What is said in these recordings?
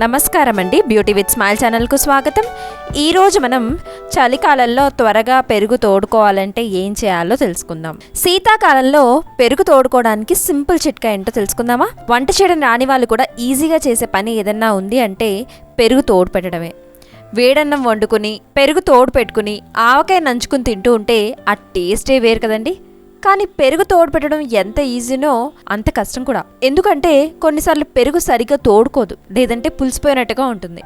నమస్కారం అండి, beauty with smile ఛానల్కు స్వాగతం. ఈరోజు మనం చలికాలంలో త్వరగా పెరుగు తోడుకోవాలంటే ఏం చేయాలో తెలుసుకుందాం. శీతాకాలంలో పెరుగు తోడుకోవడానికి సింపుల్ చిట్కా ఏంటో తెలుసుకుందామా? వంట చేయడం రాని వాళ్ళు కూడా ఈజీగా చేసే పని ఏదన్నా ఉంది అంటే పెరుగు తోడు పెట్టడమే. వేడన్నం వండుకుని పెరుగు తోడు పెట్టుకుని ఆవకాయ నంచుకుని తింటూ ఉంటే ఆ టేస్టే వేరు కదండి. కానీ పెరుగు తోడు పెట్టడం ఎంత ఈజీనో అంత కష్టం కూడా. ఎందుకంటే కొన్నిసార్లు పెరుగు సరిగ్గా తోడుకోదు, లేదంటే పులిసిపోయినట్టుగా ఉంటుంది.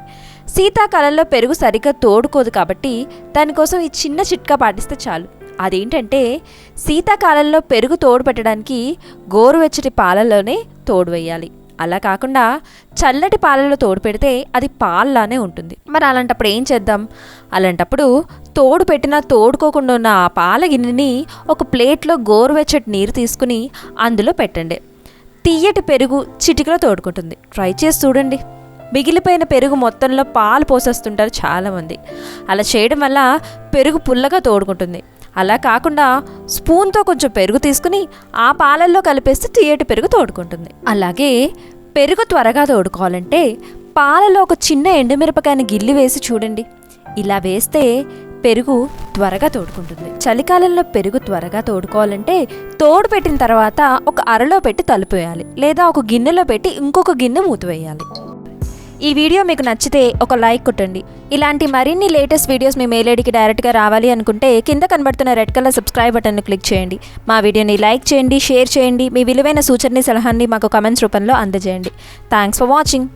శీతాకాలంలో పెరుగు సరిగ్గా తోడుకోదు కాబట్టి దానికోసం ఈ చిన్న చిట్కా పాటిస్తే చాలు. అదేంటంటే శీతాకాలంలో పెరుగు తోడు పెట్టడానికి గోరువెచ్చటి పాలల్లోనే తోడు వేయాలి. అలా కాకుండా చల్లటి పాలలో తోడు పెడితే అది పాల్లానే ఉంటుంది. మరి అలాంటప్పుడు ఏం చేద్దాం? అలాంటప్పుడు తోడు పెట్టినా తోడుకోకుండా ఉన్న ఆ పాల గిన్నెని ఒక ప్లేట్లో గోరువెచ్చటి నీరు తీసుకుని అందులో పెట్టండి. తీయటి పెరుగు చిటికలో తోడుకుంటుంది. ట్రై చేసి చూడండి. మిగిలిపోయిన పెరుగు మొత్తంలో పాలు పోసేస్తుంటారు చాలామంది. అలా చేయడం వల్ల పెరుగు పుల్లగా తోడుకుంటుంది. అలా కాకుండా స్పూన్తో కొంచెం పెరుగు తీసుకుని ఆ పాలల్లో కలిపేస్తే తీయటి పెరుగు తోడుకుంటుంది. అలాగే పెరుగు త్వరగా తోడుకోవాలంటే పాలలో ఒక చిన్న ఎండుమిరపకాయని గిల్లి వేసి చూడండి. ఇలా వేస్తే పెరుగు త్వరగా తోడుకుంటుంది. చలికాలంలో పెరుగు త్వరగా తోడుకోవాలంటే తోడు పెట్టిన తర్వాత ఒక అరలో పెట్టి తలుపేయాలి, లేదా ఒక గిన్నెలో పెట్టి ఇంకొక గిన్నె మూతవేయాలి. ఈ వీడియో మీకు నచ్చితే ఒక లైక్ కొట్టండి. ఇలాంటి మరిన్ని లేటెస్ట్ వీడియోస్ మీ మెయిల్ ఐడికి డైరెక్ట్గా రావాలి అనుకుంటే కింద కనబడుతున్న రెడ్ కలర్ సబ్స్క్రైబ్ బటన్ను క్లిక్ చేయండి. మా వీడియోని లైక్ చేయండి, షేర్ చేయండి. మీ విలువైన సూచనని సలహాన్ని మాకు కమెంట్స్ రూపంలో అందజేయండి. Thanks for watching.